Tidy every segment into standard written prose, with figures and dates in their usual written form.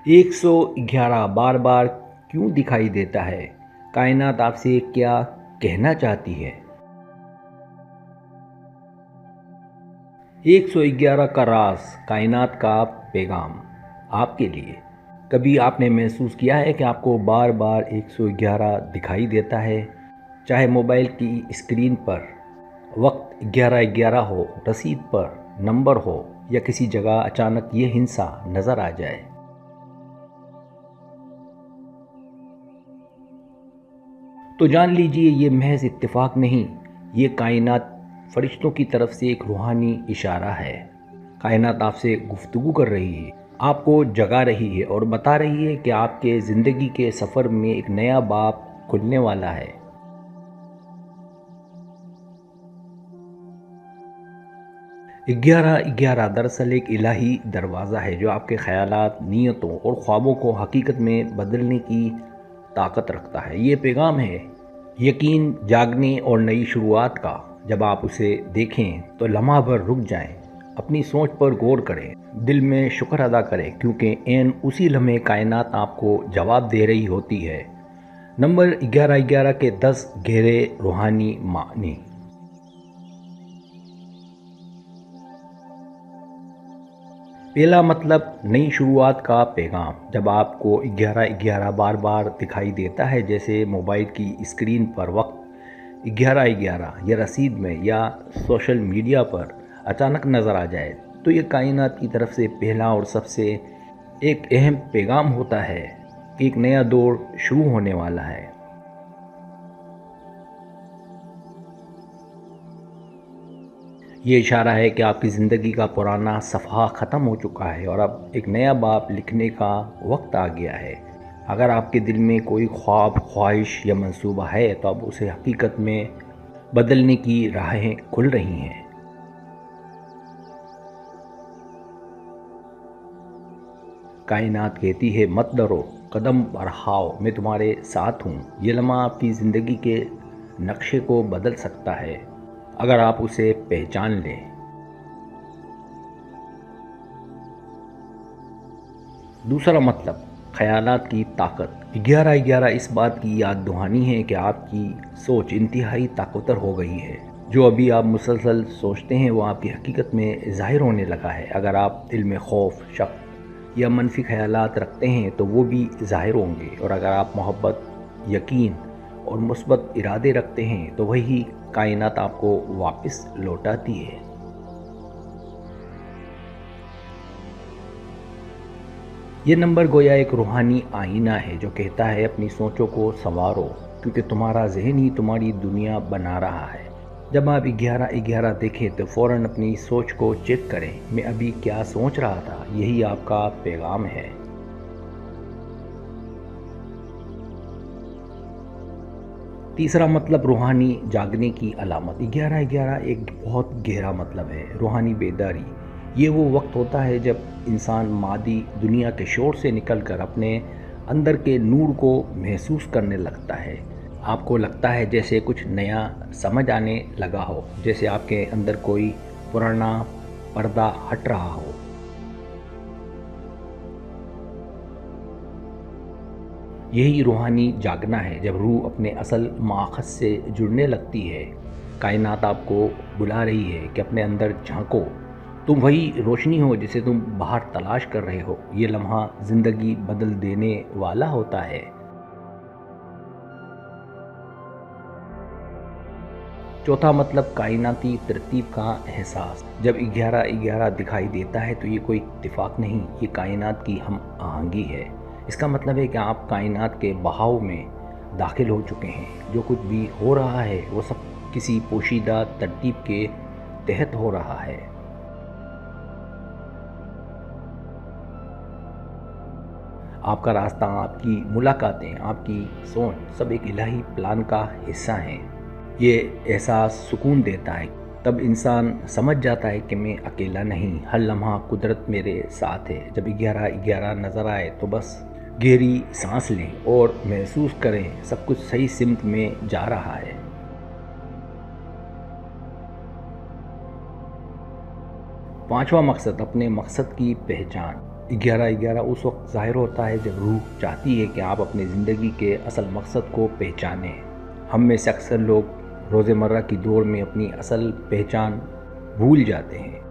111 बार बार क्यों दिखाई देता है? कायनात आपसे क्या कहना चाहती है? 111 का राज, कायनात का पैगाम आपके लिए। कभी आपने महसूस किया है कि आपको बार बार 111 दिखाई देता है? चाहे मोबाइल की स्क्रीन पर वक्त 11:11 हो, रसीद पर नंबर हो या किसी जगह अचानक ये हिंसा नज़र आ जाए। तो जान लीजिए, ये महज इत्तेफाक नहीं, ये कायनात फरिश्तों की तरफ से एक रूहानी इशारा है। कायनात आपसे गुफ्तगू कर रही है, आपको जगा रही है और बता रही है कि आपके ज़िंदगी के सफ़र में एक नया बाब खुलने वाला है। 11:11 दरअसल एक इलाही दरवाज़ा है जो आपके ख़यालात, नीयतों और ख्वाबों को हकीकत में बदलने की ताकत रखता है। ये पैगाम है यकीन, जागने और नई शुरुआत का। जब आप उसे देखें तो लम्हा भर रुक जाएं, अपनी सोच पर गौर करें, दिल में शुक्र अदा करें, क्योंकि ऐन उसी लम्हे कायनात आपको जवाब दे रही होती है। नंबर 11:11 के 10 गहरे रूहानी मानी। पहला मतलब, नई शुरुआत का पैगाम। जब आपको 11:11 बार बार दिखाई देता है, जैसे मोबाइल की स्क्रीन पर वक्त 11:11 या रसीद में या सोशल मीडिया पर अचानक नज़र आ जाए, तो ये कायनात की तरफ से पहला और सबसे एक अहम पैगाम होता है कि एक नया दौर शुरू होने वाला है। ये इशारा है कि आपकी ज़िंदगी का पुराना सफ़हा ख़त्म हो चुका है और अब एक नया बाब लिखने का वक्त आ गया है। अगर आपके दिल में कोई ख्वाब, ख्वाहिश या मंसूबा है, तो अब उसे हकीकत में बदलने की राहें खुल रही हैं। कायनात कहती है, मत डरो, कदम बढ़ाओ, मैं तुम्हारे साथ हूँ। ये लम्हा आपकी ज़िंदगी के नक्शे को बदल सकता है अगर आप उसे पहचान लें। दूसरा मतलब, ख़यालात की ताकत। 11:11 इस बात की याद दहानी है कि आपकी सोच इंतहाई ताकतवर हो गई है। जो अभी आप मुसलसल सोचते हैं वो आपकी हकीकत में ज़ाहिर होने लगा है। अगर आप दिल में खौफ, शक या मनफी ख़यालात रखते हैं तो वो भी ज़ाहिर होंगे, और अगर आप मोहब्बत, यकीन और मुस्बत इरादे रखते हैं तो वही कायनात आपको वापस लौटाती है। ये नंबर गोया एक रूहानी आईना है जो कहता है, अपनी सोचों को संवारो, क्योंकि तुम्हारा जहन ही तुम्हारी दुनिया बना रहा है। जब आप 11:11 देखें तो फ़ौरन अपनी सोच को चेक करें, मैं अभी क्या सोच रहा था। यही आपका पैगाम है। तीसरा मतलब, रूहानी जागने की अलामत। 11:11 एक बहुत गहरा मतलब है, रूहानी बेदारी। ये वो वक्त होता है जब इंसान मादी दुनिया के शोर से निकलकर अपने अंदर के नूर को महसूस करने लगता है। आपको लगता है जैसे कुछ नया समझ आने लगा हो, जैसे आपके अंदर कोई पुराना पर्दा हट रहा हो। यही रूहानी जागना है, जब रूह अपने असल माखज़ से जुड़ने लगती है। कायनात आपको बुला रही है कि अपने अंदर झांको, तुम वही रोशनी हो जिसे तुम बाहर तलाश कर रहे हो। ये लम्हा ज़िंदगी बदल देने वाला होता है। चौथा मतलब, कायनाती तरतीब का एहसास। जब 11:11 दिखाई देता है तो ये कोई इत्तेफाक नहीं, ये कायनात की हम आहंगी है। इसका मतलब है कि आप कायनात के बहाव में दाखिल हो चुके हैं। जो कुछ भी हो रहा है वो सब किसी पोशीदा तरतीब के तहत हो रहा है। आपका रास्ता, आपकी मुलाकातें, आपकी सोच सब एक इलाही प्लान का हिस्सा हैं। ये एहसास सुकून देता है। तब इंसान समझ जाता है कि मैं अकेला नहीं, हर लम्हा कुदरत मेरे साथ है। जब 11:11 नज़र आए तो बस गहरी सांस लें और महसूस करें सब कुछ सही सिमत में जा रहा है। पांचवा मकसद, अपने मकसद की पहचान। 11/11 उस वक्त ज़ाहिर होता है जब रूह चाहती है कि आप अपनी ज़िंदगी के असल मकसद को पहचानें। हम में से अक्सर लोग रोज़मर्रा की दौड़ में अपनी असल पहचान भूल जाते हैं।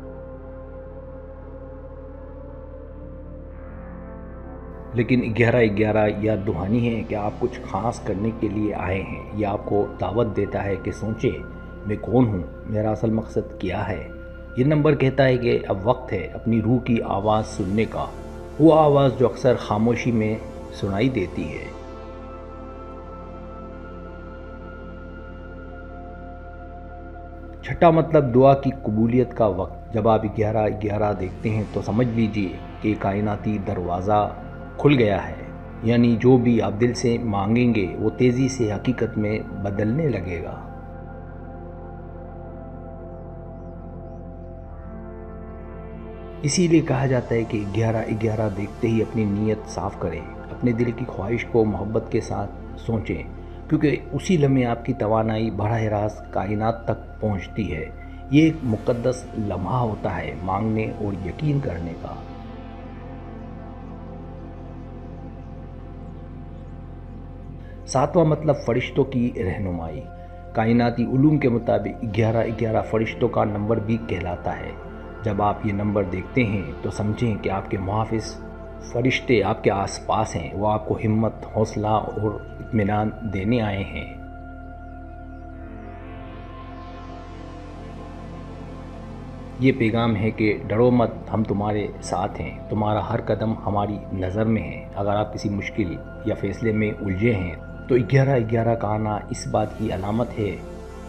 लेकिन 11/11 याद दहानी है कि आप कुछ खास करने के लिए आए हैं। यह आपको दावत देता है कि सोचें, मैं कौन हूँ, मेरा असल मकसद क्या है। ये नंबर कहता है कि अब वक्त है अपनी रूह की आवाज़ सुनने का, वो आवाज़ जो अक्सर खामोशी में सुनाई देती है। छठा मतलब दुआ की कबूलियत का वक्त। जब आप 11/11 देखते हैं तो समझ लीजिए कि कायनाती दरवाज़ा खुल गया है, यानी जो भी आप दिल से मांगेंगे वो तेज़ी से हकीकत में बदलने लगेगा। इसीलिए कहा जाता है कि 11/11 देखते ही अपनी नीयत साफ़ करें, अपने दिल की ख्वाहिश को मोहब्बत के साथ सोचें, क्योंकि उसी लम्हे आपकी तवानाई बराह रास्त कायनात तक पहुंचती है। ये एक मुक़द्दस लम्हा होता है मांगने और यकीन करने का। सातवां मतलब फ़रिश्तों की रहनुमाई। कायनाती उलूम के मुताबिक 11/11 फ़रिश्तों का नंबर भी कहलाता है। जब आप ये नंबर देखते हैं तो समझें कि आपके मुहाफ़िज़ फ़रिश्ते आपके आसपास हैं, वो आपको हिम्मत, हौसला और इत्मीनान देने आए हैं। ये पैगाम है कि डरो मत, हम तुम्हारे साथ हैं, तुम्हारा हर कदम हमारी नज़र में है। अगर आप किसी मुश्किल या फ़ैसले में उलझे हैं तो 11/11 का आना इस बात की अलामत है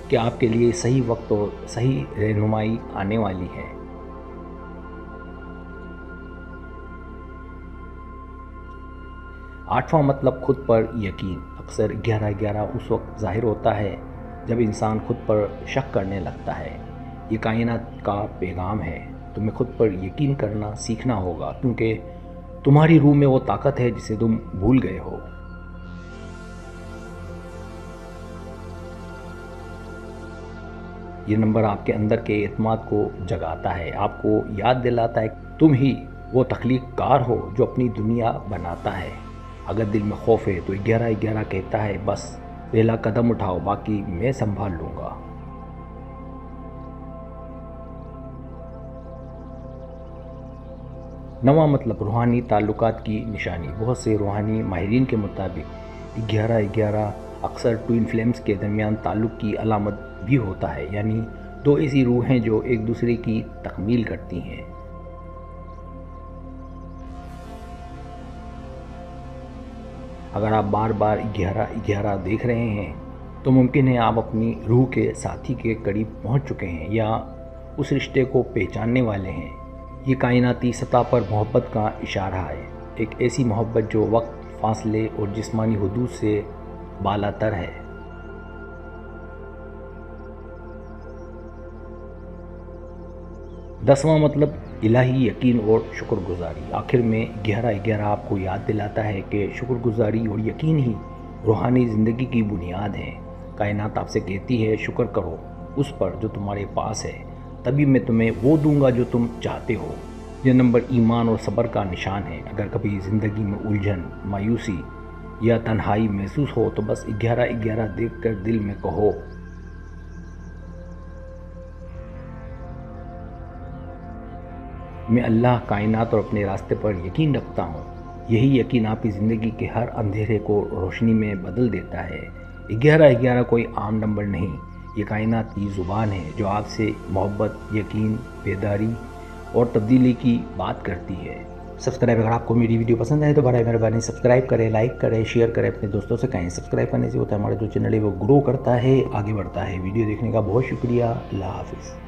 कि आपके लिए सही वक्त और सही रहनुमाई आने वाली है। आठवां मतलब खुद पर यकीन। अक्सर 11/11 उस वक्त ज़ाहिर होता है जब इंसान खुद पर शक करने लगता है। ये कायनात का पैगाम है, तुम्हें खुद पर यकीन करना सीखना होगा, क्योंकि तुम्हारी रूह में वो ताकत है जिसे तुम भूल गए हो। ये नंबर आपके अंदर के एतमाद को जगाता है, आपको याद दिलाता है तुम ही वो तख्लीक़कार हो जो अपनी दुनिया बनाता है। अगर दिल में खौफ है तो 11/11 कहता है बस पहला कदम उठाओ, बाकी मैं संभाल लूँगा। नवा मतलब रूहानी ताल्लुकात की निशानी। बहुत से रूहानी माहिरीन के मुताबिक 11/11 अक्सर ट्विन फ्लेम्स के दरमियान ताल्लुक़ की अलामत भी होता है, यानी दो ऐसी रूहें जो एक दूसरे की तकमील करती हैं। अगर आप बार बार 11/11 देख रहे हैं तो मुमकिन है आप अपनी रूह के साथी के करीब पहुंच चुके हैं या उस रिश्ते को पहचानने वाले हैं। ये कायनाती सतह पर मोहब्बत का इशारा है, एक ऐसी मोहब्बत जो वक्त, फासले और जिस्मानी हुदूद से बालातर है। दसवां मतलब इलाही यकीन और शुक्रगुजारी। आखिर में 11/11 आपको याद दिलाता है कि शुक्रगुजारी और यकीन ही रूहानी ज़िंदगी की बुनियाद है। कायनात आपसे कहती है शुक्र करो उस पर जो तुम्हारे पास है, तभी मैं तुम्हें वो दूंगा जो तुम चाहते हो। यह नंबर ईमान और सब्र का निशान है। अगर कभी ज़िंदगी में उलझन, मायूसी या तन्हाई महसूस हो तो बस 11/11 देखकर दिल में कहो, मैं अल्लाह, कायनात और अपने रास्ते पर यकीन रखता हूँ। यही यकीन आपकी ज़िंदगी के हर अंधेरे को रोशनी में बदल देता है। 11/11 कोई आम नंबर नहीं, ये कायनात की ज़ुबान है जो आपसे मोहब्बत, यकीन, बेदारी और तब्दीली की बात करती है। सब्सक्राइब, अगर आपको मेरी वीडियो पसंद आए तो बराए मेहरबानी सब्सक्राइब करें, लाइक करें, शेयर करें, अपने दोस्तों से कहें। सब्सक्राइब करने से होता है हमारा जो चैनल है वो ग्रो करता है, आगे बढ़ता है। वीडियो देखने का बहुत शुक्रिया। अल्लाह हाफिज़।